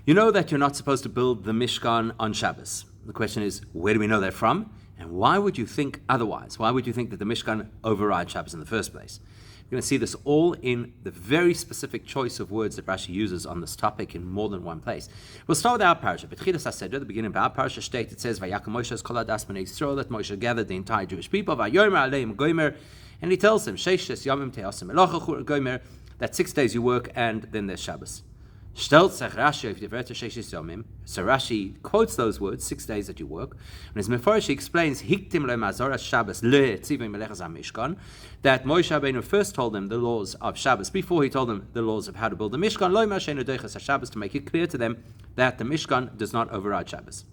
You know that you're not supposed to build the Mishkan on Shabbos. The question is, where do we know that from? And why would you think otherwise? Why would you think that the Mishkan overrides Shabbos in the first place? We're going to see this all in the very specific choice of words that Rashi uses on this topic in more than one place. We'll start with our parasha. B'tchilas HaSeder, the beginning of our parasha state, it says, Vayakhel Moshe kol hadas b'nei Yisrael, that Moshe gathered the entire Jewish people, Vayomer aleim gomer, and he tells them, Sheishes yamim te'asim elocha gomer, that 6 days you work and then there's Shabbos. So Rashi quotes those words, 6 days that you work. And as Meforish explains, Hiktim le Mazoras Shabbos le Tzivim Melechas HaMishkan, that Moshe Rabbeinu first told them the laws of Shabbos before he told them the laws of how to build the Mishkan, lo Masheinu Deichas HaShabbos, to make it clear to them that the Mishkan does not override Shabbos.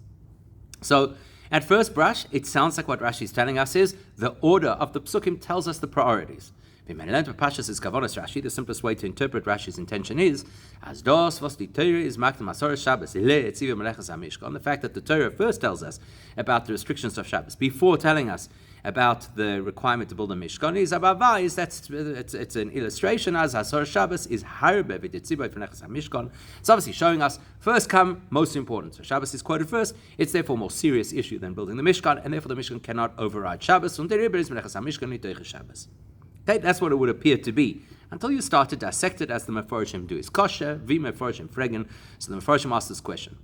So at first brush, it sounds like what Rashi is telling us is the order of the Psukim tells us the priorities. Rashi, the simplest way to interpret Rashi's intention is as dos was the Torah is makdim Masoras Shabbos le Tzivim Melechas HaMishkan. The fact that the Torah first tells us about the restrictions of Shabbos before telling us about the requirement to build a Mishkan is abava, is that it's an illustration as Masoras Shabbos is harbe v'Tzivim Melechas HaMishkan. It's obviously showing us first come most important. So Shabbos is quoted first. It's therefore a more serious issue than building the Mishkan, and therefore the Mishkan cannot override Shabbos. Und der Rebbe is Melechas HaMishkan nitoich Shabbos. Okay, that's what it would appear to be, until you start to dissect it as the Meforshim do. Is kosher, vi Meforshim fregen. So the Meforshim asks this question.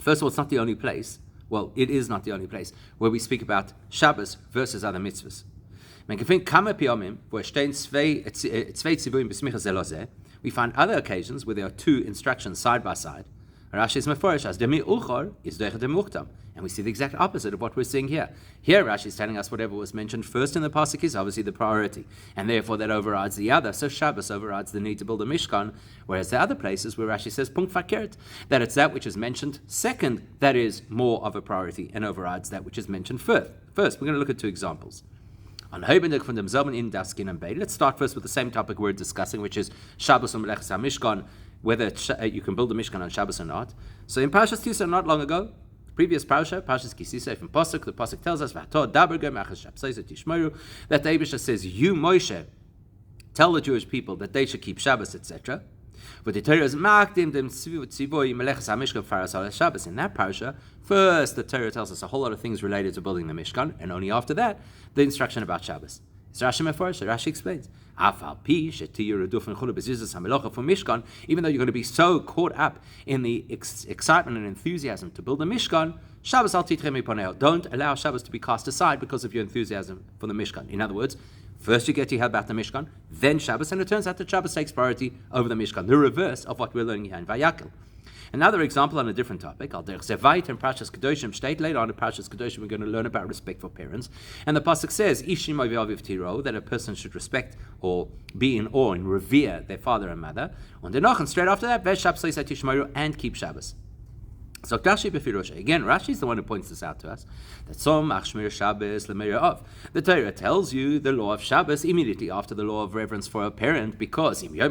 First of all, it's not the only place, well, it is not the only place, where we speak about Shabbos versus other mitzvahs. We find other occasions where there are two instructions side by side. Rashi's Meforish as demi uchor is deichet dem uchtam. And we see the exact opposite of what we're seeing here. Here, Rashi is telling us whatever was mentioned first in the pasuk is obviously the priority, and therefore that overrides the other. So Shabbos overrides the need to build a Mishkan, whereas the other places where Rashi says punkt fakert, that it's that which is mentioned second that is more of a priority and overrides that which is mentioned first. First, we're going to look at two examples. Let's start first with the same topic we're discussing, which is Shabbos and Melechas HaMishkan, whether you can build a Mishkan on Shabbos or not. So in Parashas Tisa, not long ago, previous parasha, Parashas Kisisa from Pasuk, the Pasuk tells us that the Eibusha says, "You Moshe, tell the Jewish people that they should keep Shabbos, etc." But the Torah is makdim dem tzivoy melechas hamishkan faras Shabbos. In that parasha, first the Torah tells us a whole lot of things related to building the Mishkan, and only after that the instruction about Shabbos. It's Rashi Meforish. Rashi explains, even though you're going to be so caught up in the excitement and enthusiasm to build a Mishkan, Shabbos al titrei miponeo. Don't allow Shabbos to be cast aside because of your enthusiasm for the Mishkan. In other words, first you get to hear about the Mishkan, then Shabbos, and it turns out that Shabbos takes priority over the Mishkan, the reverse of what we're learning here in Vayakhel. Another example on a different topic, Al Derech Zevait and Parashas Kedoshim state. Later on in Parashas Kedoshim, we're going to learn about respect for parents. And the pasuk says, Ishim aviv tiro, that a person should respect or be in awe and revere their father and mother. And straight after that, and keep Shabbos. So again, Rashi is the one who points this out to us. That the Torah tells you the law of Shabbos immediately after the law of reverence for a parent, because if your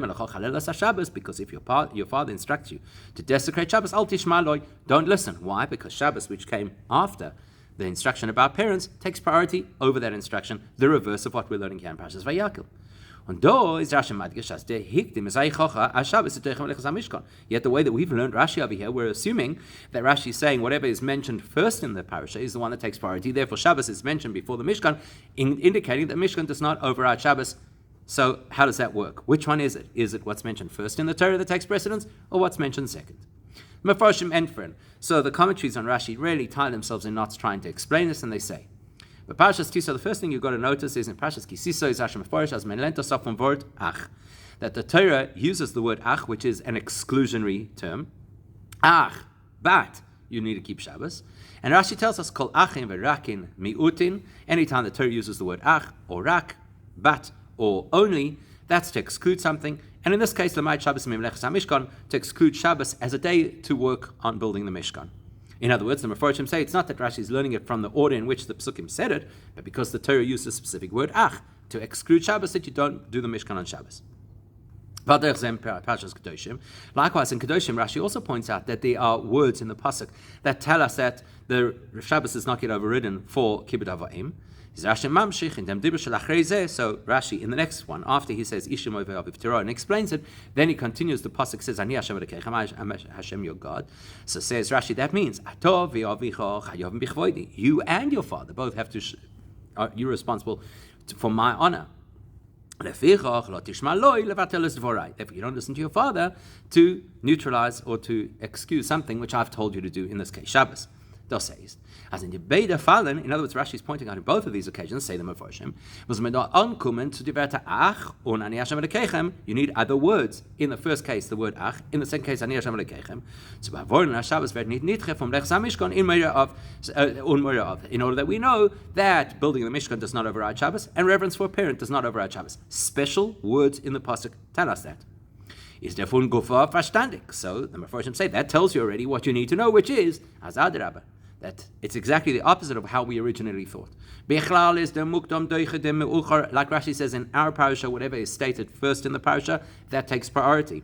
father instructs you to desecrate Shabbos, don't listen. Why? Because Shabbos, which came after the instruction about parents, takes priority over that instruction, the reverse of what we're learning here in Parashas Vayakhel. Yet the way that we've learned Rashi over here, we're assuming that Rashi is saying whatever is mentioned first in the parasha is the one that takes priority. Therefore, Shabbos is mentioned before the Mishkan, indicating that Mishkan does not override Shabbos. So how does that work? Which one is it? Is it what's mentioned first in the Torah that takes precedence, or what's mentioned second? Mefarshim Enfren. So the commentaries on Rashi really tie themselves in knots trying to explain this, and they say, but Parashas Tisa, the first thing you've got to notice is in Parashas Kisisa is Hashem Meforish as menlento sofon word ach, that the Torah uses the word ach, which is an exclusionary term. Ach, but you need to keep Shabbos. And Rashi tells us kol achin v'rakin miutin. Anytime the Torah uses the word ach or rak, but or only, that's to exclude something. And in this case, l'mayit Shabbos mimlechas hamishkan, to exclude Shabbos as a day to work on building the Mishkan. In other words, the Meforshim say it's not that Rashi is learning it from the order in which the Psukim said it, but because the Torah used a specific word, ach, to exclude Shabbos, that you don't do the Mishkan on Shabbos. Likewise, in Kedoshim, Rashi also points out that there are words in the Pasuk that tell us that the Shabbos is not yet overridden for Kibbut Avayim. So Rashi in the next one, after he says Ishim Oivav Torah and explains it, then he continues. The pasuk says Ani Hashem Elokeichem, I am Hashem your God. So says Rashi, that means you and your father both have to. You're responsible for my honor. Therefore, you don't listen to your father to neutralize or to excuse something which I've told you to do, in this case, Shabbos. Das heißt, as in the Beide Fallen, in other words, Rashi is pointing out in both of these occasions, say them for Hashem, was mir da ankommen zu die Wörter ach und Ani Hashem Elokeichem, you need other words. In the first case, the word ach, in the second case, Ani Hashem Elokeichem. Zu bewohnen, Shabbos werden nicht nitche vom Lech Mishkan in Meira of, in order that we know that building the Mishkan does not override Shabbos, and reverence for a parent does not override Shabbos. Special words in the pasuk tell us that. Is therefore gufa verstandig. So the Mefarshim say that tells you already what you need to know, which is as adrabah, that it's exactly the opposite of how we originally thought. Bechlal is the mukdam doiche de meuchar, like Rashi says in our parasha, whatever is stated first in the parasha, that takes priority.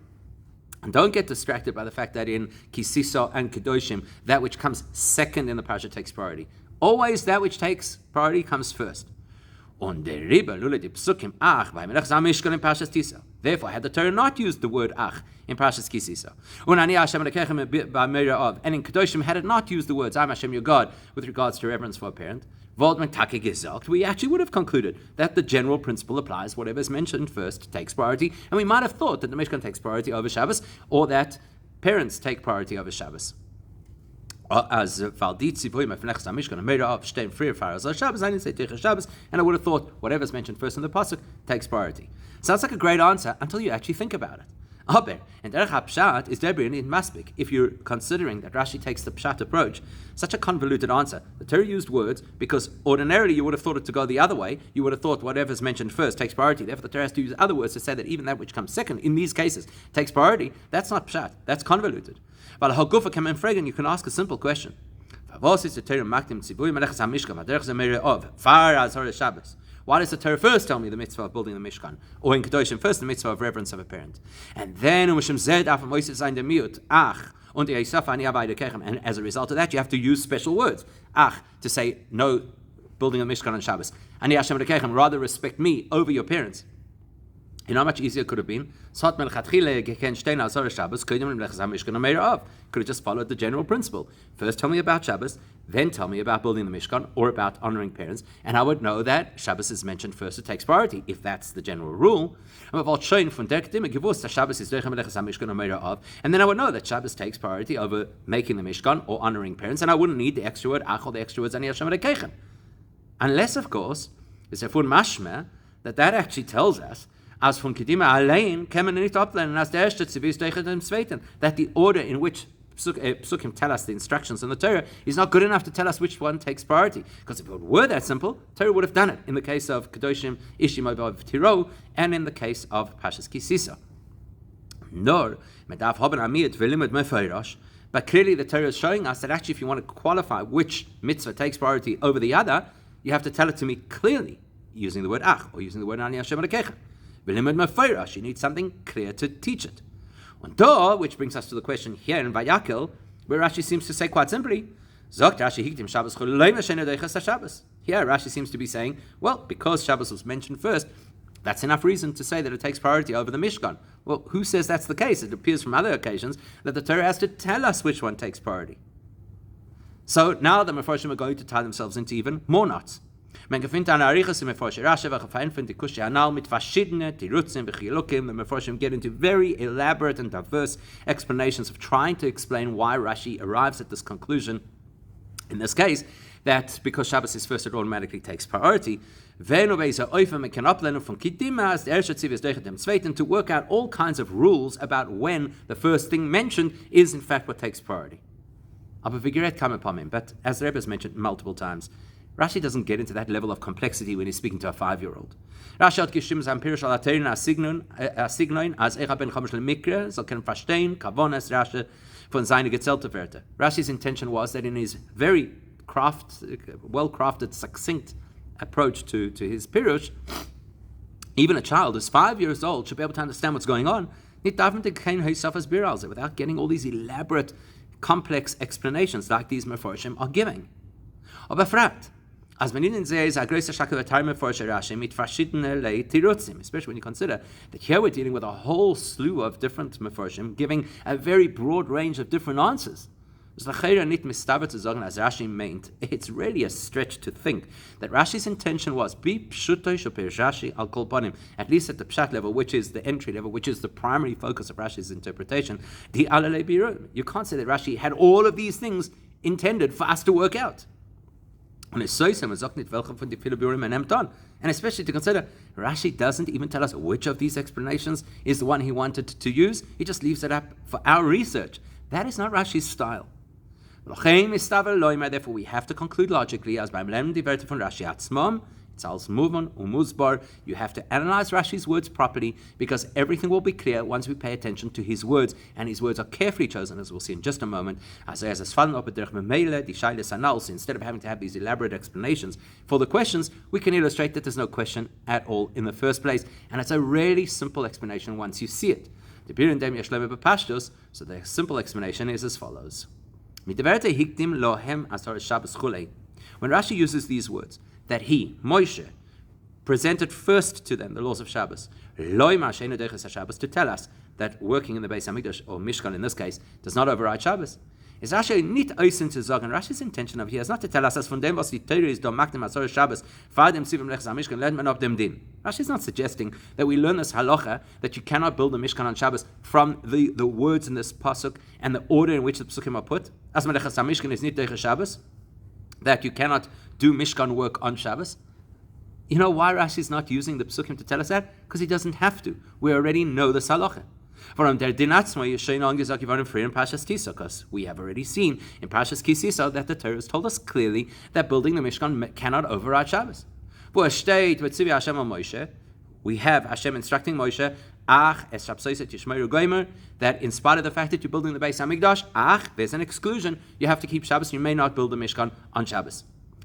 And don't get distracted by the fact that in Kisisa and Kedoshim, that which comes second in the parasha takes priority. Always that which takes priority comes first. Therefore, had the Torah not used the word ach in Parashas Kisisa, and in Kedoshim had it not used the words I'm Hashem your God with regards to reverence for a parent, we actually would have concluded that the general principle applies. Whatever is mentioned first takes priority, and we might have thought that the Mishkan takes priority over Shabbos, or that parents take priority over Shabbos. As Valdit Sivoim Mishkan and made of Stein Free Shabbos, I didn't say Teicha Shabbos, and I would have thought whatever's mentioned first in the pasuk takes priority. Sounds like a great answer until you actually think about it. Aber and Derech HaPshat is Debrian in Maspik. If you're considering that Rashi takes the Pshat approach, such a convoluted answer. The Torah used words because ordinarily you would have thought it to go the other way. You would have thought whatever's mentioned first takes priority. Therefore, the Torah has to use other words to say that even that which comes second in these cases takes priority. That's not Pshat. That's convoluted. But Hagufa came in Fregan, you can ask a simple question. Why does the Torah first tell me the mitzvah of building the Mishkan? Or in Kedoshim, first the mitzvah of reverence of a parent. And then, and as a result of that, you have to use special words. Ach, to say, no building a Mishkan on Shabbos. Ani Hashem Elokeichem, rather respect me over your parents. You know how much easier it could have been? Could have just followed the general principle. First tell me about Shabbos, then tell me about building the Mishkan, or about honoring parents, and I would know that Shabbos is mentioned first, it takes priority, if that's the general rule. And then I would know that Shabbos takes priority over making the Mishkan or honoring parents, and I wouldn't need the extra word ach or the extra words Ani Hashem Elokeichem. Unless, of course, it's a fun mashma that actually tells us as von Kedima allein kämen nicht ablehnen als der erste Zivis durch den zweiten, that the order in which Psukim tell us the instructions in the Torah is not good enough to tell us which one takes priority. Because if it were that simple, Torah would have done it in the case of Kedoshim, Ishim of Tiro, and in the case of Pashas Kisisa. Nor, medaf haben amiyat velimud mefayrash. But clearly the Torah is showing us that actually if you want to qualify which mitzvah takes priority over the other, you have to tell it to me clearly, using the word ach, or using the word Ani Hashem Elokeichem. You need something clear to teach it. Which brings us to the question here in Vayakhel, where Rashi seems to say quite simply, here Rashi seems to be saying, well, because Shabbos was mentioned first, that's enough reason to say that it takes priority over the Mishkan. Well, who says that's the case? It appears from other occasions that the Torah has to tell us which one takes priority. So now the Mefarshim are going to tie themselves into even more knots. The Mefarshim get into very elaborate and diverse explanations of trying to explain why Rashi arrives at this conclusion, in this case, that because Shabbos is first, it automatically takes priority. To work out all kinds of rules about when the first thing mentioned is in fact what takes priority. But as the Rebbe has mentioned multiple times, Rashi doesn't get into that level of complexity when he's speaking to a 5-year-old. Rashi hat geschrieben sein Pirush al Aterin Signon als ben Chamish Mikre soll können verstehen Kavonas Rashi von seine gezählte Werte. Rashi's intention was that in his very well-crafted, succinct approach to his Pirush, even a child who's 5 years old should be able to understand what's going on without getting all these elaborate, complex explanations like these Mefarshim are giving. Aber fragt, As man ihnen sehe, ist a größer Shakel Time for Rashi mit verschiedenen Tirutzim, especially when you consider that here we're dealing with a whole slew of different Mefarshim, giving a very broad range of different answers. It's really a stretch to think that Rashi's intention was at least at the pshat level, which is the entry level, which is the primary focus of Rashi's interpretation. You can't say that Rashi had all of these things intended for us to work out. And especially to consider, Rashi doesn't even tell us which of these explanations is the one he wanted to use. He just leaves it up for our research. That is not Rashi's style. Therefore, we have to conclude logically, as beim Lernen die Wörter von Rashi atzmam, it's als Muvon umuzbar. You have to analyze Rashi's words properly, because everything will be clear once we pay attention to his words, and his words are carefully chosen, as we'll see in just a moment. Instead of having to have these elaborate explanations for the questions, we can illustrate that there's no question at all in the first place, and it's a really simple explanation once you see it. So the simple explanation is as follows. When Rashi uses these words, that he, Moshe, presented first to them the laws of Shabbos, to tell us that working in the Beis Hamikdash, or Mishkan in this case, does not override Shabbos. Is Rashi nicht oisen zu sagen? Rashi's intention of here is not to tell us as von dem was die Torah is do macht dem Asor Shabbos, fahr dem Sivim Lechas HaMishkan, lernt man ab dem Din. Rashi's not suggesting that we learn this halacha that you cannot build a Mishkan on Shabbos from the words in this pasuk and the order in which the pasukim are put. As Lechas HaMishkan is nicht durch Shabbos, that you cannot do Mishkan work on Shabbos. You know why Rashi's not using the pasukim to tell us that? Because he doesn't have to. We already know this halacha. Because we have already seen in Parshas Kisisa that the Torah has told us clearly that building the Mishkan cannot override Shabbos. We have Hashem instructing Moshe that in spite of the fact that you're building the Beis Hamikdash, there's an exclusion. You have to keep Shabbos. You may not build the Mishkan on Shabbos.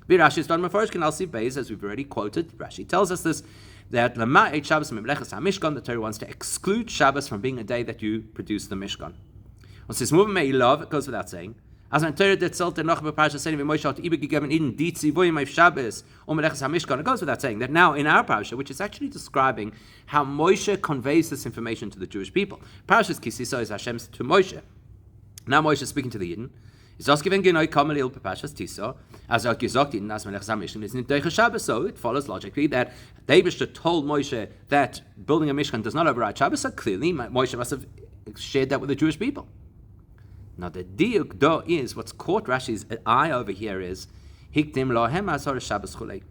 Rashi's done Mefarsh can see base, as we've already quoted. Rashi tells us this, that Lama'et Shabbos Memlechas HaMishkan, the Torah wants to exclude Shabbos from being a day that you produce the Mishkan. Once this movement may love, it goes without saying. As an Torah that zelt noch beparasha saying Moshe hat übergegeben in die Tzivuim auf Shabbos Melechas HaMishkan. It goes without saying that now in our parasha, which is actually describing how Moshe conveys this information to the Jewish people. Parashas Kisisa is Hashem's to Moshe. Now Moshe is speaking to the Yidden. Is das given genau kommen il Parashas Tisa, as er gesagt in das Melechas HaMishkan is nicht durch Shabbos. So it follows logically that David told Moshe that building a Mishkan does not override Shabbos. So clearly Moshe must have shared that with the Jewish people. Now the diuk do is what's caught Rashi's eye over here is hikdim lohem asor Shabbos chulei.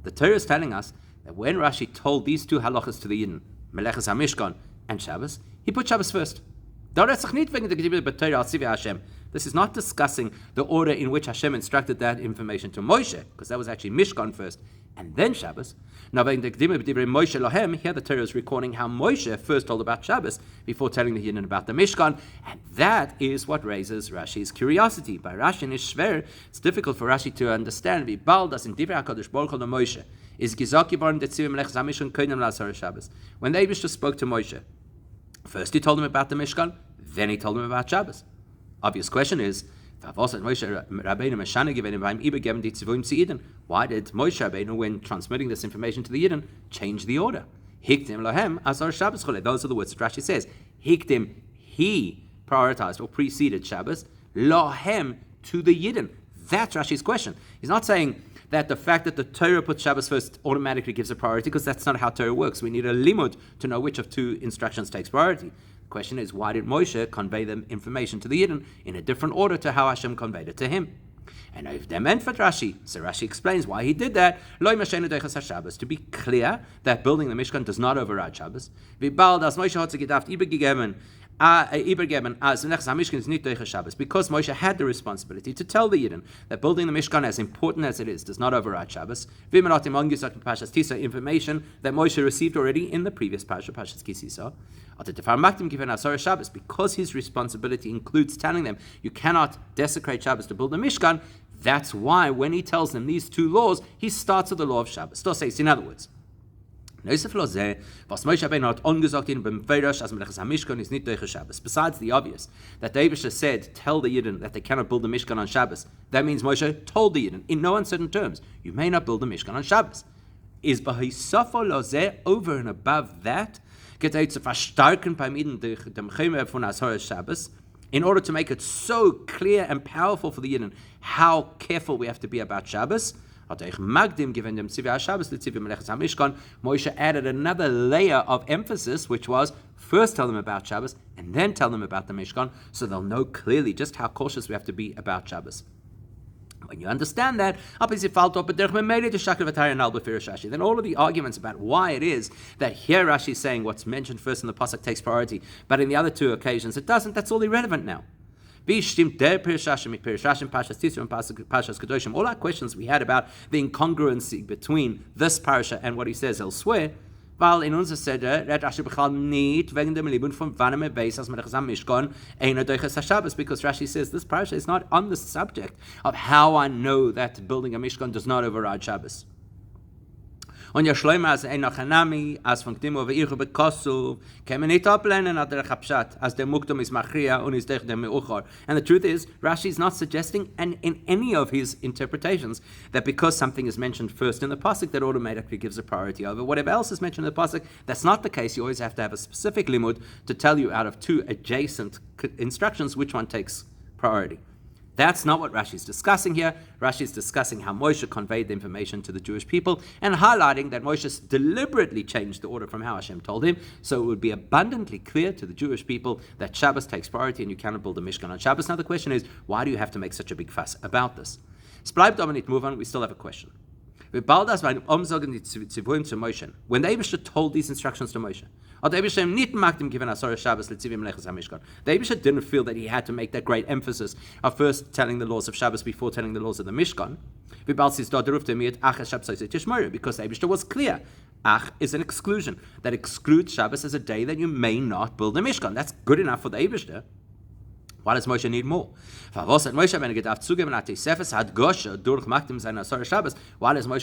The Torah is telling us that when Rashi told these two halachas to the Yidden, Melechas HaMishkan and Shabbos, he put Shabbos first. This is not discussing the order in which Hashem instructed that information to Moshe, because that was actually Mishkan first, and then Shabbos. Now, here the Torah is recording how Moshe first told about Shabbos before telling the Yidden about the Mishkan, and that is what raises Rashi's curiosity. By Rashi and Shishler, it's difficult for Rashi to understand. When the Eibishter spoke to Moshe, first he told him about the Mishkan, then he told him about Shabbos. Obvious question is, why did Moshe Rabbeinu, when transmitting this information to the Yidden, change the order? Hikdim lohem asar Shabbos chulei. Those are the words that Rashi says. Hikdim, he prioritized or preceded Shabbos. Lohem, to the Yidden. That's Rashi's question. He's not saying that the fact that the Torah puts Shabbos first automatically gives a priority, because that's not how Torah works. We need a limud to know which of two instructions takes priority. The question is, why did Moshe convey the information to the Yidden in a different order to how Hashem conveyed it to him? And if they meant for Rashi, so Rashi explains why he did that. To be clear that building the Mishkan does not override Shabbos. Because Moshe had the responsibility to tell the Yidden that building the Mishkan, as important as it is, does not override Shabbos. Information that Moshe received already in the previous parasha, Parshas Kisisa. Because his responsibility includes telling them you cannot desecrate Shabbos to build a Mishkan, that's why when he tells them these two laws, he starts with the law of Shabbos. In other words, Besides the obvious, that the Eibusher said, tell the Yidden that they cannot build the Mishkan on Shabbos. That means Moshe told the Yidden, in no uncertain terms, you may not build the Mishkan on Shabbos. Is Bahisafo Lozeh over and above that, in order to make it so clear and powerful for the Yidden how careful we have to be about Shabbos? Moshe added another layer of emphasis, which was first tell them about Shabbos and then tell them about the Mishkan, so they'll know clearly just how cautious we have to be about Shabbos. When you understand that, then all of the arguments about why it is that here Rashi is saying what's mentioned first in the pasuk takes priority, but in the other two occasions it doesn't, that's all irrelevant now. All our questions we had about the incongruency between this parasha and what he says elsewhere, weil in unserer Seder redt Rashi bechal nicht wegen dem Libun von Vanem Beis as Melech Mishkan einer doiches Shabbos, because Rashi says this parasha is not on the subject of how I know that building a Mishkan does not override Shabbos. Und ja schlimmer als ein Nachanami, als von Kdimo ve'irchu bekosu, kann man nicht ablehnen an der Chapshat, als der Mukdom is Machria und ist der Meuchar. And the truth is, Rashi is not suggesting, and in any of his interpretations, that because something is mentioned first in the pasuk, that automatically gives a priority over whatever else is mentioned in the pasuk. That's not the case. You always have to have a specific limud to tell you out of two adjacent instructions which one takes priority. That's not what Rashi is discussing here. Rashi is discussing how Moshe conveyed the information to the Jewish people and highlighting that Moshe deliberately changed the order from how Hashem told him, so it would be abundantly clear to the Jewish people that Shabbos takes priority and you cannot build a Mishkan on Shabbos. Now the question is, why do you have to make such a big fuss about this? Move on, we still have a question. When the Eibusher told these instructions to Moshe, the Eibusher didn't feel that he had to make that great emphasis of first telling the laws of Shabbos before telling the laws of the Mishkan. Because the Eibusher was clear. Ach is an exclusion that excludes Shabbos as a day that you may not build a Mishkan. That's good enough for the Eibusher. Why does Moshe need more? Why does Moshe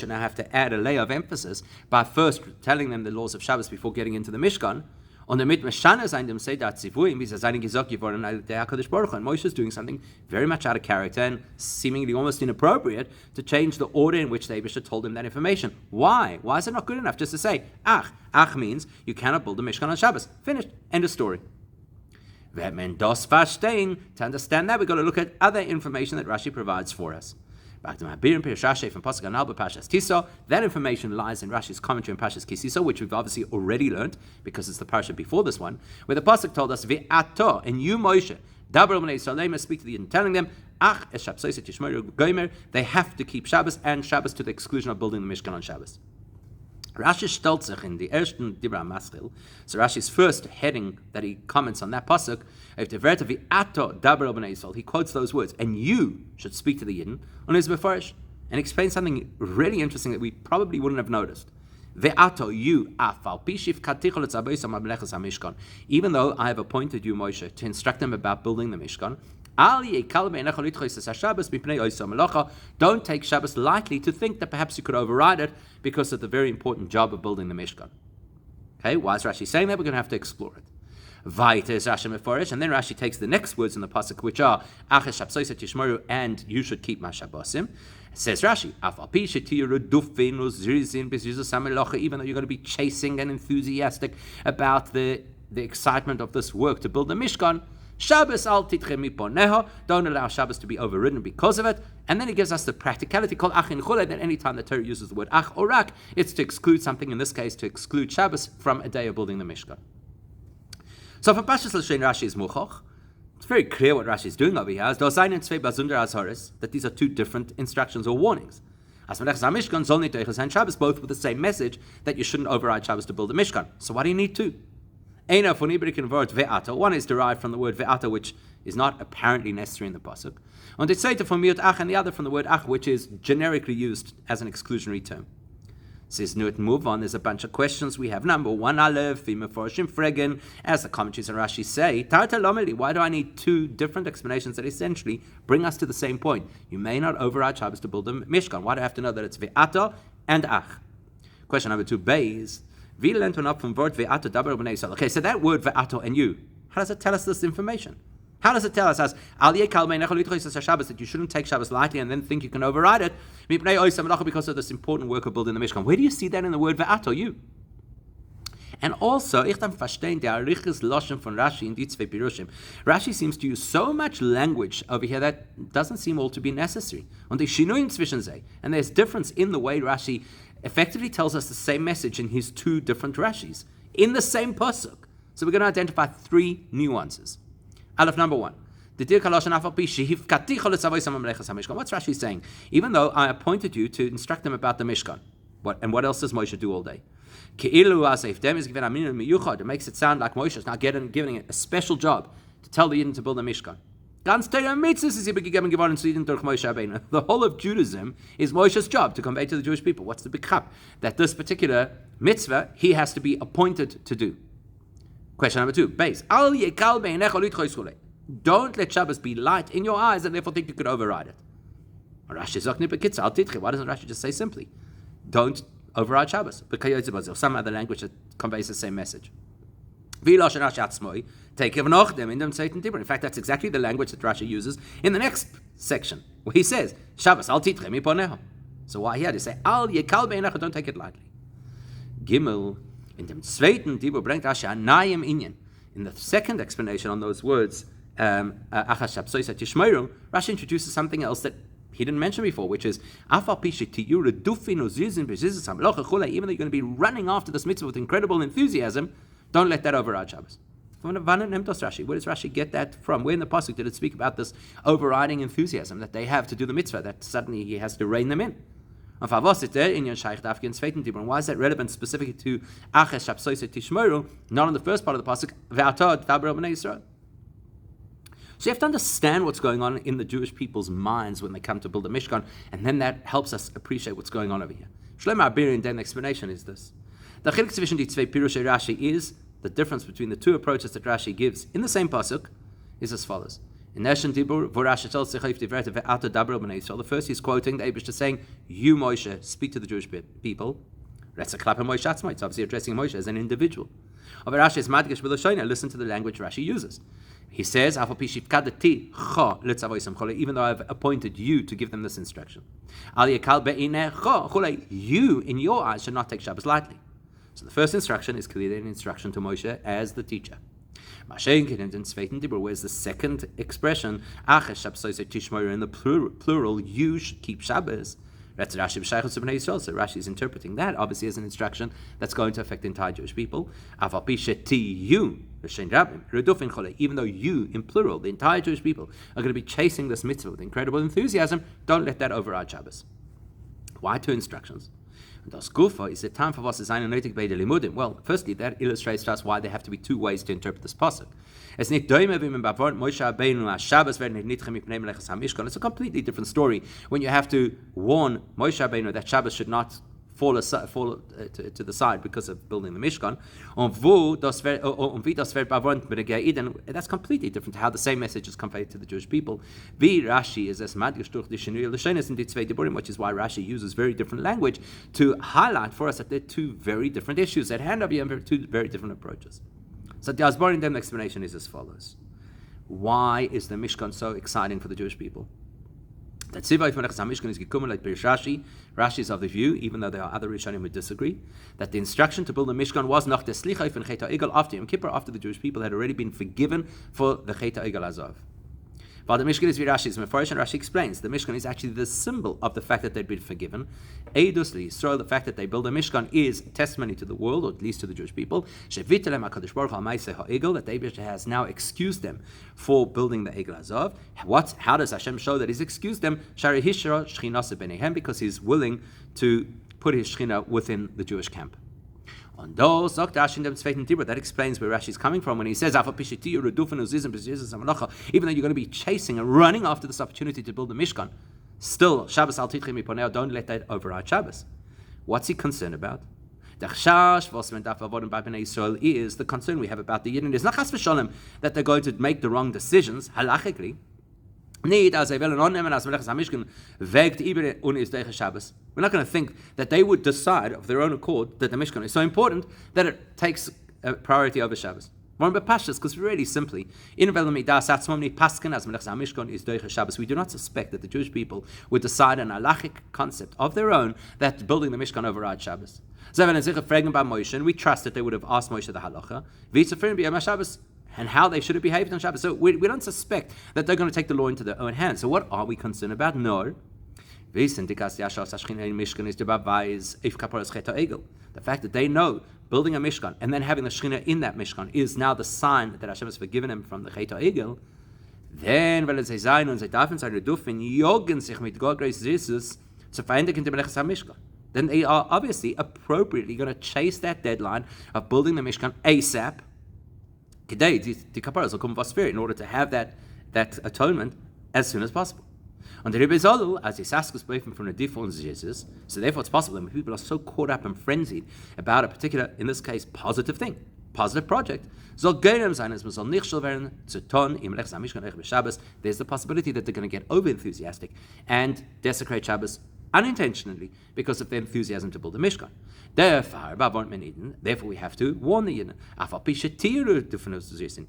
now have to add a layer of emphasis by first telling them the laws of Shabbos before getting into the Mishkan? Und damit Meshana sein dem Seder Zivuim, wie es seinen gesagt geworden der HaKadosh Baruch Hu. And Moshe is doing something very much out of character and seemingly almost inappropriate to change the order in which the Eibusher told him that information. Why? Why is it not good enough just to say, Ach? Ach means you cannot build a Mishkan on Shabbos. Finished. End of story. To understand that, we've got to look at other information that Rashi provides for us. That information lies in Rashi's commentary on Pashas Kisiso, which we've obviously already learned because it's the parasha before this one, where the pasuk told us, "Ve'ato," and you, Moshe, speak to the Yidden, telling them, they have to keep Shabbos and Shabbos to the exclusion of building the Mishkan on Shabbos. Rashi stellt sich in the ersten Dibra Maschil, so Rashi's first heading that he comments on that pasuk, he quotes those words, and you should speak to the Yidden, on his Mefarish, and explains something really interesting that we probably wouldn't have noticed. Even though I have appointed you, Moshe, to instruct them about building the Mishkan, don't take Shabbos lightly to think that perhaps you could override it because of the very important job of building the Mishkan. Okay, why is Rashi saying that? We're going to have to explore it. Vaita is Rashi Meforish, and then Rashi takes the next words in the pasuk, which are and you should keep my Shabbosim. Says Rashi, even though you're going to be chasing and enthusiastic about the excitement of this work to build the Mishkan, Shabbos al titche miponeho, don't allow Shabbos to be overridden because of it. And then he gives us the practicality called achin chule, that any time the Torah uses the word ach or rak, it's to exclude something, in this case to exclude Shabbos from a day of building the Mishkan. So from Pashas L'Shein, Rashi is muchoch. It's very clear what Rashi is doing over here, that these are two different instructions or warnings. As Mishkan, Zolni Teichas and Shabbos, both with the same message that you shouldn't override Shabbos to build a Mishkan. So why do you need two? One is derived from the word ve'ata, which is not apparently necessary in the pasuk. And it's said from miut ach, and the other from the word ach, which is generically used as an exclusionary term. Says Newton, move on. There's a bunch of questions we have. Number one, aleph, fregen, as the commentaries on Rashi say, why do I need two different explanations that essentially bring us to the same point? You may not override Shabbos to build a Mishkan. Why do I have to know that it's ve'ata and ach? Question number two, beis. Okay, so that word ve'ato and you, how does it tell us this information? How does it tell us as that you shouldn't take Shabbos lightly and then think you can override it because of this important work of building the Mishkan? Where do you see that in the word ve'ato, you? And also, ich dann verstehen der Arichas Loshen von Rashi in die zwei Pirushim. Rashi seems to use so much language over here that doesn't seem all to be necessary. Und die Shinuim zwischen sie. And there's difference in the way Rashi effectively tells us the same message in his two different Rashis, in the same pasuk. So we're going to identify three nuances. Aleph number one. What's Rashi saying? Even though I appointed you to instruct them about the Mishkan, what else does Moshe do all day? It makes it sound like Moshe is now giving it a special job to tell the Yidden to build a Mishkan. The whole of Judaism is Moshe's job to convey to the Jewish people. What's the big chap? That this particular mitzvah he has to be appointed to do. Question number two, base. Don't let Shabbos be light in your eyes and therefore think you could override it. Why doesn't Rashi just say simply, don't override Shabbos? Or some other language that conveys the same message. In fact, that's exactly the language that Rashi uses in the next section, where he says, Shabbos al titre miponeho. So why here? They say, Al yekal be'enecho, don't take it lightly. Gimel, in dem zweiten Dibur bringt Rashi anayim inyan. In the second explanation on those words, Rashi introduces something else that he didn't mention before, which is even though you're going to be running after this mitzvah with incredible enthusiasm, don't let that override Shabbos. Where does Rashi get that from? Where in the pasuk did it speak about this overriding enthusiasm that they have to do the mitzvah, that suddenly he has to rein them in? And why is that relevant specifically to not in the first part of the pasuk? So you have to understand what's going on in the Jewish people's minds when they come to build a Mishkan, and then that helps us appreciate what's going on over here. Shlomo Abiri then explanation is this. The Chelek zwischen die zwei Pirushei Rashi is the difference between the two approaches that Rashi gives in the same pasuk is as follows. In Neshen Dibur, wo Rashi tells the first he's quoting the Eibush saying, "You Moshe, speak to the Jewish people." That's a klap Moshe Atzmo. It's obviously addressing Moshe as an individual. Over Rashi is madgish b'lashoina. Listen to the language Rashi uses. He says, even though I've appointed you to give them this instruction. You, in your eyes, should not take Shabbos lightly. So the first instruction is clearly an instruction to Moshe as the teacher. Where's the second expression? In the plural, you should keep Shabbos. That's Rashi b'shaychus b'nei Yisrael. So Rashi is interpreting that obviously as an instruction that's going to affect the entire Jewish people. Even though you, in plural, the entire Jewish people, are going to be chasing this mitzvah with incredible enthusiasm, don't let that override Shabbos. Why two instructions? Das Gufa is the time for us design and notig bei der limudim. Well, firstly, that illustrates to us why there have to be two ways to interpret this pasuk. It's a completely different story when you have to warn Moshe Rabbeinu that Shabbos should not fall to the side because of building the Mishkan. That's completely different to how the same message is conveyed to the Jewish people. Rashi is as madgish durch die Shinui L'shonos in die zwei Diburim, which is why Rashi uses very different language to highlight for us that there are two very different issues at hand over here and two very different approaches. So the Asbarim then explanation is as follows. Why is the Mishkan so exciting for the Jewish people? That Tzivay von Mishkan is gekommen like Rashi. Rashi is of the view, even though there are other Rishonim who disagree, that the instruction to build a Mishkan was nach der Slichai von Chet HaEgel after Yom Kippur, after the Jewish people had already been forgiven for the Chet HaEgel Azov. While the Mishkan is Rashi is Mefarish, and Rashi explains the Mishkan is actually the symbol of the fact that they'd been forgiven. Eidus Yisrael, the fact that they build a Mishkan is a testimony to the world, or at least to the Jewish people. Shevitelem HaKadosh Baruch Hu Ma'aseh HaEgel, that David has now excused them for building the Egel Azov. How does Hashem show that He's excused them? Shari Hishra Shchinase B'neihem, because He's willing to put His Shechina within the Jewish camp. On those, that explains where Rashi is coming from when he says, even though you're going to be chasing and running after this opportunity to build the Mishkan, still, Shabbos al titre miponeo, don't let that override Shabbos. What's he concerned about? The is the concern we have about the Yidden. It's not chas v'sholem that they're going to make the wrong decisions, halachically. We're not going to think that they would decide of their own accord that the Mishkan is so important that it takes a priority over Shabbos. Because really simply, we do not suspect that the Jewish people would decide an halachic concept of their own that building the Mishkan overrides Shabbos. And we trust that they would have asked Moshe the halacha, and how they should have behaved on Shabbos. So we don't suspect that they're going to take the law into their own hands. So what are we concerned about? No. The fact that they know building a Mishkan and then having the Shechina in that Mishkan is now the sign that Hashem has forgiven them from the Chet HaEgel. Then, then they are obviously appropriately going to chase that deadline of building the Mishkan ASAP. In order to have that atonement as soon as possible. And the Rabbi Zolul, as he asks from the different Jesus, so therefore it's possible when people are so caught up and frenzied about a particular, in this case, positive thing, positive project. There's the possibility that they're going to get over enthusiastic and desecrate Shabbos unintentionally because of their enthusiasm to build a Mishkan. Therefore, we have to warn the Yidden.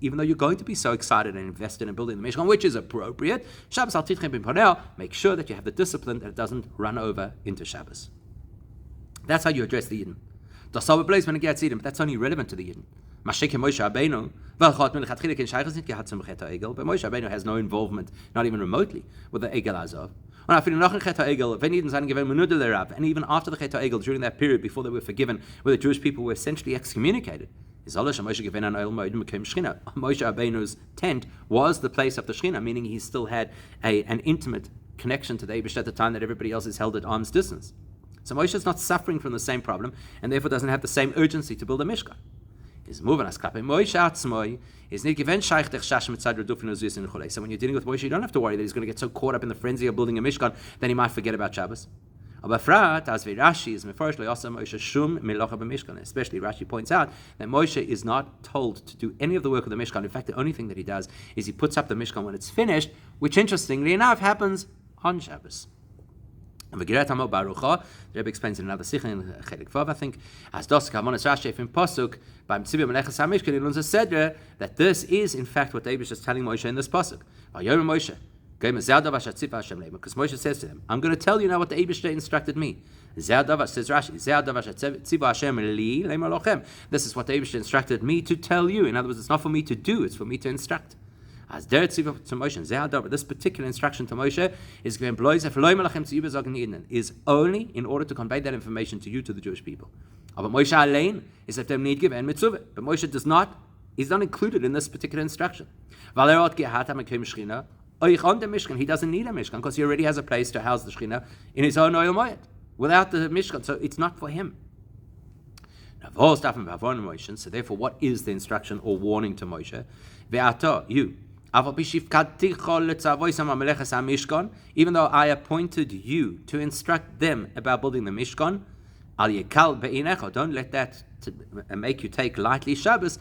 Even though you're going to be so excited and invested in building the Mishkan, which is appropriate, make sure that you have the discipline that it doesn't run over into Shabbos. That's how you address the Yidden. But that's only relevant to the Yidden. But Moshe Rabbeinu has no involvement, not even remotely, with the Egel Azov. And even after the Chet HaEgel, during that period before they were forgiven, where the Jewish people were essentially excommunicated, Moshe Rabbeinu's tent was the place of the Shechina, meaning he still had an intimate connection to the Eibush at the time that everybody else is held at arm's distance. So Moshe is not suffering from the same problem, and therefore doesn't have the same urgency to build a Mishkan. So when you're dealing with Moshe, you don't have to worry that he's going to get so caught up in the frenzy of building a Mishkan that he might forget about Shabbos. Especially Rashi points out that Moshe is not told to do any of the work of the Mishkan. In fact, the only thing that he does is he puts up the Mishkan when it's finished, which interestingly enough happens on Shabbos. And the Rebbe explains in another Sikha in Chelek Vav, I think, as das Kavonas Rashi in Pasuk by Tzibur Melechas HaMishkan in Lunza Sedra, that this is in fact what David is telling Moshe in this Pasuk. Moshe, because Moshe says to them, I'm going to tell you now what the Eibush instructed me. Says Rashi, this is what the Eibush instructed me to tell you. In other words, it's not for me to do, it's for me to instruct. As der Tziva to Moshe, this particular instruction to Moshe is only in order to convey that information to you, to the Jewish people. But Moshe Alein is that them need give and mitzvah. But Moshe does not, he's not included in this particular instruction. He doesn't need a Mishkan because he already has a place to house the Shechina in his own oil moed without the Mishkan, so it's not for him. So therefore, what is the instruction or warning to Moshe? You. Even though I appointed you to instruct them about building the Mishkan, don't let that make you take lightly Shabbos,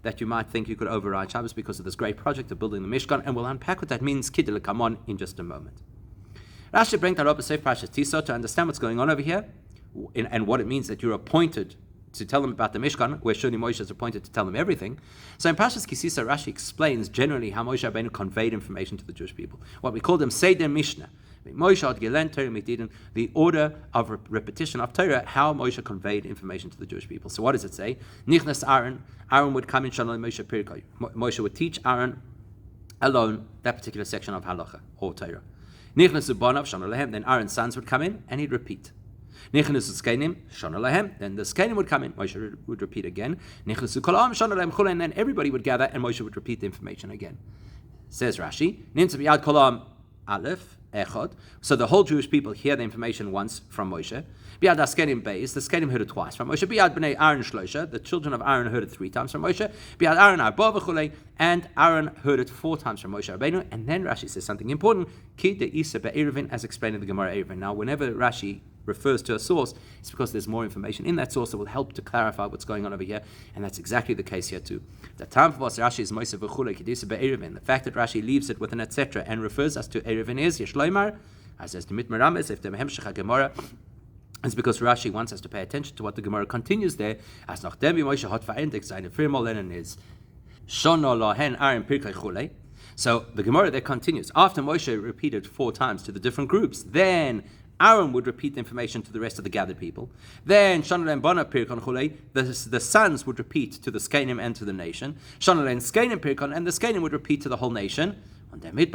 that you might think you could override Shabbos because of this great project of building the Mishkan, and we'll unpack what that means, Kiddil, come on, in just a moment. Rashi brings that up a Sefer Parshas Tiso to understand what's going on over here, and what it means that you're appointed to tell them about the Mishkan, where surely Moshe is appointed to tell them everything. So in Parshas Kisisa, Rashi explains generally how Moshe Rabbeinu conveyed information to the Jewish people. What we call them Seder Mishnah. The order of repetition of Torah, how Moshe conveyed information to the Jewish people. So what does it say? Nichnas Aaron would come in Shanal Moshe Pirkei. Moshe would teach Aaron alone that particular section of Halacha or Torah. Nichnas Ubanav Shanal Lehem, then Aaron's sons would come in and he'd repeat. Nichnas Zkenim Shanal Lehem, then the Zkenim would come in, Moshe would repeat again. Nichnas Kolam Shanal Lehem Chule, and then everybody would gather and Moshe would repeat the information again. Says Rashi, Nimtza B'yad Kolam Aleph Echad. So the whole Jewish people hear the information once from Moshe. B'yad Askenim Beis, the Skenim heard it twice from Moshe. B'yad Bnei Aaron Shlosha, the children of Aaron heard it 3 times from Moshe. B'yad Aaron Arba V'chulei, and Aaron heard it 4 times from Moshe Rabbeinu. And then Rashi says something important, Ki de Isa Be'erevin, as explained in the Gemara Erevin. Now, whenever Rashi refers to a source, it's because there's more information in that source that will help to clarify what's going on over here, and that's exactly the case here too. The time for us Rashi is Moise v'chule kedisa be'erevin. The fact that Rashi leaves it with an etc. and refers us to erevin is yeshloimar, as the mitmerames if the hemshech Gemara. It's because Rashi wants us to pay attention to what the Gemara continues there. As nach dem Moshe hat verendigt seine viermal lernen is shono lahen arim pirkei chule. So the Gemara there continues. After Moshe repeated 4 times to the different groups, then Aaron would repeat the information to the rest of the gathered people. Then Shonalen Bona Pirkon Chule, the sons would repeat to the Skanim and to the nation. Shonalen Skanim Pirkon, and the Skanim would repeat to the whole nation. The reason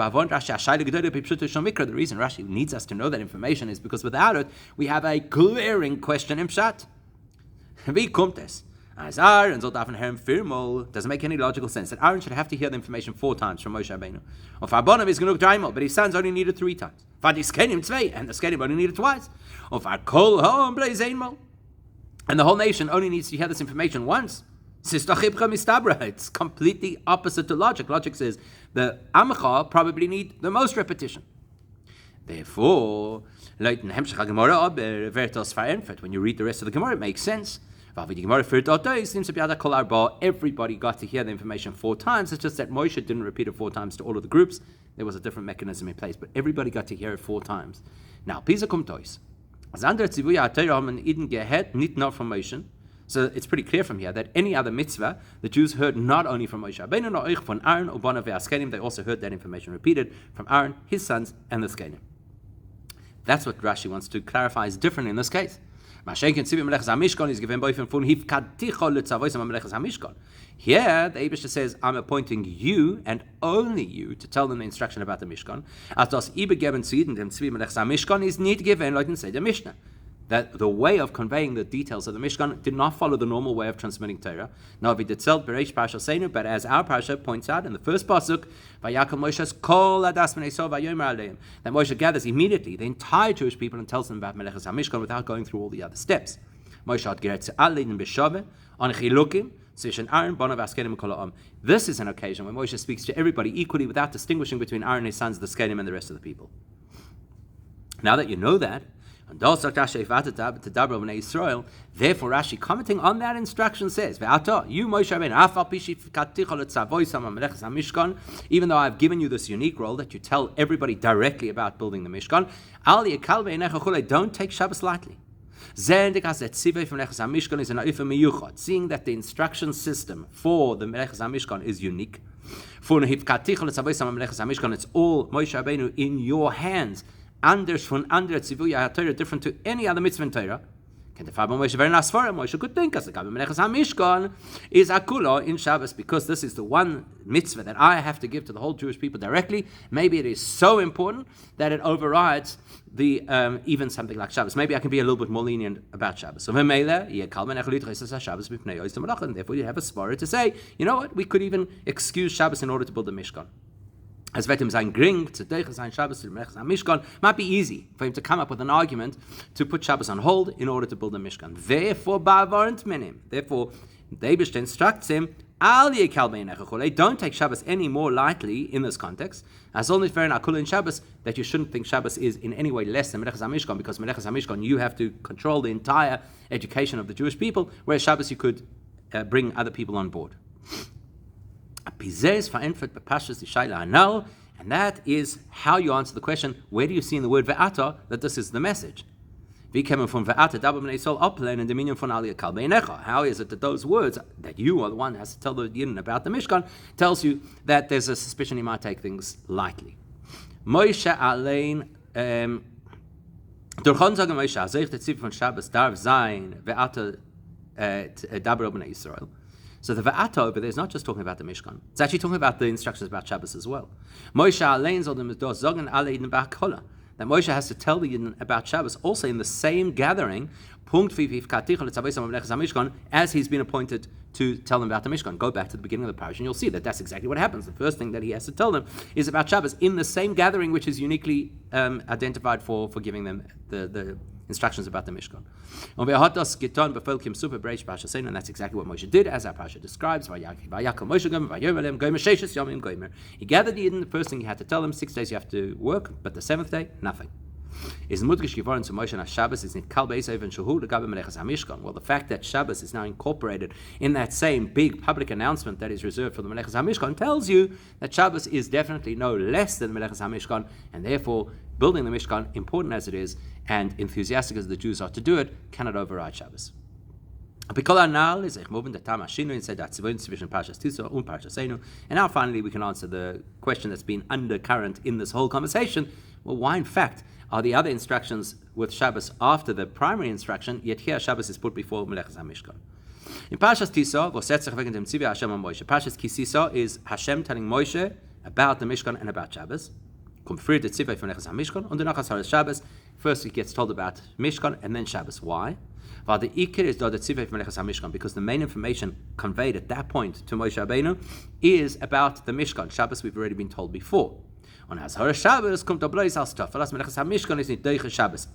Rashi needs us to know that information is because without it, we have a glaring question in Pshat. Wie kommt es? As Aaron soll davon hören viermal, doesn't make any logical sense that Aaron should have to hear the information 4 times from Moshe Rabbeinu. Of Arbonam is genug 3 mal, but his sons only needed 3 times. For the Skenim 2, and the Skenim only needed twice. Of our Kol Hom Blaze Einmal, and the whole nation only needs to hear this information once. It's completely opposite to logic. Logic says the Amcha probably need the most repetition. Therefore, when you read the rest of the Gemara, it makes sense. Everybody got to hear the information 4 times. It's just that Moshe didn't repeat it 4 times to all of the groups. There was a different mechanism in place, but everybody got to hear it 4 times. Now, Pisa kommt tois. So it's pretty clear from here that any other mitzvah, the Jews heard not only from Moshe Rabbeinu, nor from Aaron, Ubana ve'askenim, they also heard that information repeated from Aaron, his sons, and the Skenim. That's what Rashi wants to clarify is different in this case. Here, the Eibishter says, I'm appointing you and only you to tell them the instruction about the Mishkan. As das übergeben zu dem Zvi Melech Mishkan is nicht given, Leuten say the Mishnah. That the way of conveying the details of the Mishkan did not follow the normal way of transmitting Torah. Now, we did tell Bereish Parasha Seinu, but as our Parasha points out in the first pasuk, Vayakhel Moshe's Kol Adas Bnei Yisrael Vayomer Aleim, that Moshe gathers immediately the entire Jewish people and tells them about Melechus HaMishkan without going through all the other steps. Moshe had geret zu allen b'shaveh on chilukim zwischen Aaron, Bonav, Askenim, and Kol Ha'am. This is an occasion when Moshe speaks to everybody equally without distinguishing between Aaron and his sons, the Skenim, and the rest of the people. Now that you know that, therefore Rashi, commenting on that instruction, says, you Moshe Rabbeinu, even though I've given you this unique role that you tell everybody directly about building the Mishkan, don't take Shabbos lightly. Seeing that the instruction system for the Melechus HaMishkan is unique, it's all Moshe Rabbeinu in your hands, anders von andere Tzivuya HaTorah, different to any other mitzvah in Torah. Moshe could think, as the Melechus HaMishkan is Akulo in Shabbos, because this is the one mitzvah that I have to give to the whole Jewish people directly. Maybe it is so important that it overrides the even something like Shabbos. Maybe I can be a little bit more lenient about Shabbos. So and therefore you have a svara to say, you know what, we could even excuse Shabbos in order to build the Mishkan. As vetem sein gring, tzedech sein Shabbos to Melechus HaMishkan, might be easy for him to come up with an argument to put Shabbos on hold in order to build a Mishkan. Therefore, ba'avarent minim. Therefore, the Eibishter instructs him, al yekal beinecha chulei, don't take Shabbos any more lightly in this context. As only fair in Akula in Shabbos, that you shouldn't think Shabbos is in any way less than Melechus HaMishkan, because Melechus HaMishkan, you have to control the entire education of the Jewish people, whereas Shabbos you could bring other people on board. And that is how you answer the question, where do you see in the word ve'ata that this is the message? How is it that those words, that you are the one who has to tell the Yidden about the Mishkan, tells you that there's a suspicion he might take things lightly? Moshe allein, durch Moshe, also ich der Zivit von Shabbos darf sein, ve'ata daber b'nei Yisrael. So the Va'ata over there is not just talking about the Mishkan. It's actually talking about the instructions about Shabbos as well. Moshe allein soll dem dos sagen alle in Vayakhel. That Moshe has to tell the Yidden about Shabbos also in the same gathering, as he's been appointed to tell them about the Mishkan. Go back to the beginning of the parish and you'll see that that's exactly what happens. The first thing that he has to tell them is about Shabbos in the same gathering which is uniquely identified for giving them the instructions about the Mishkan. And that's exactly what Moshe did, as our parasha describes. He gathered the Yidden. The first thing he had to tell them, 6 days you have to work, but the 7th day, nothing. is mudgish givoren to Moshe and Shabbos is in Kal Beisev and Shahu Legabe Melechas HaMishkan. Well, the fact that Shabbos is now incorporated in that same big public announcement that is reserved for the Melechas HaMishkan tells you that Shabbos is definitely no less than Melechas HaMishkan, and therefore building the Mishkan, important as it is and enthusiastic as the Jews are to do it, cannot override Shabbos. And now finally we can answer the question that's been undercurrent in this whole conversation. Well, why in fact are the other instructions with Shabbos after the primary instruction, yet here Shabbos is put before Melechas HaMishkan? In Parshas Tisa, Parshas Kisisa is Hashem telling Moshe about the Mishkan and about Shabbos. First he gets told about Mishkan and then Shabbos. Why? Because the main information conveyed at that point to Moshe Rabbeinu is about the Mishkan. Shabbos we've already been told before. On Hazara Shabbos,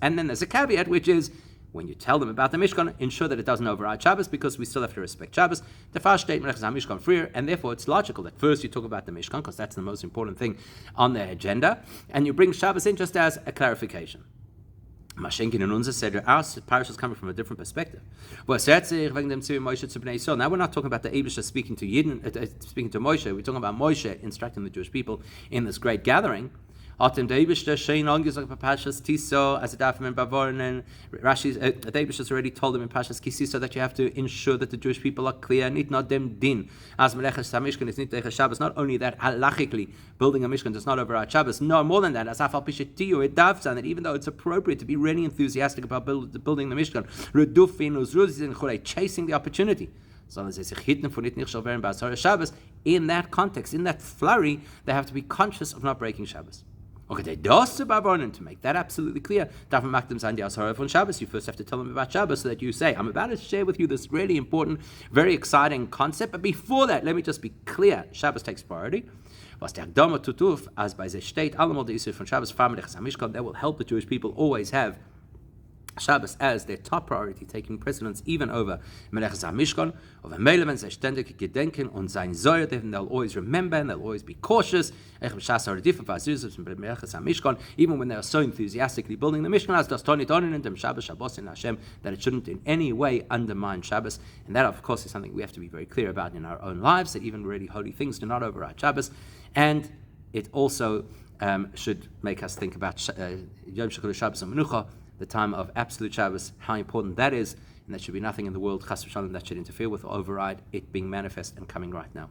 and then there's a caveat, which is when you tell them about the Mishkan, ensure that it doesn't override Shabbos, because we still have to respect Shabbos. The first statement is Mishkan freer, and therefore it's logical that first you talk about the Mishkan, because that's the most important thing on the agenda, and you bring Shabbos in just as a clarification. Mashenkin and Unza said our parish is coming from a different perspective. Now we're not talking about the Abisha speaking to speaking to Moshe. We're talking about Moshe instructing the Jewish people in this great gathering. Atem the Abisha shein angesagt by Parshas Tiso as a dafim in Bavornen. Rashi, the Abisha has already told them in Parshas Kisisa that you have to ensure that the Jewish people are clear. Nit not dem din as Melechas HaMishkan is nit deicha Shabbos. Not only that, halachically building a Mishkan does not override Shabbos. No, more than that, as afal pishetiyu it davsan that even though it's appropriate to be really enthusiastic about building the Mishkan, redufin uzruzin chulei, chasing the opportunity. In that context, in that flurry, they have to be conscious of not breaking Shabbos. Okay, to make that absolutely clear, you first have to tell them about Shabbos so that you say, I'm about to share with you this really important, very exciting concept, but before that, let me just be clear, Shabbos takes priority. That will help the Jewish people always have Shabbos as their top priority, taking precedence even over Melechas HaMishkan, over Meileven, sie ständig gedenken und sein Säure, they'll always remember and they'll always be cautious, even when they are so enthusiastically building the Mishkan, as das Toni Tonin and dem Shabbos in Hashem, that it shouldn't in any way undermine Shabbos. And that, of course, is something we have to be very clear about in our own lives, that even really holy things do not override Shabbos. And it also should make us think about Yom Shechol Shabbos and Menucha, the time of absolute Shabbos, how important that is, and there should be nothing in the world, chas v'shalom, that should interfere with or override it being manifest and coming right now.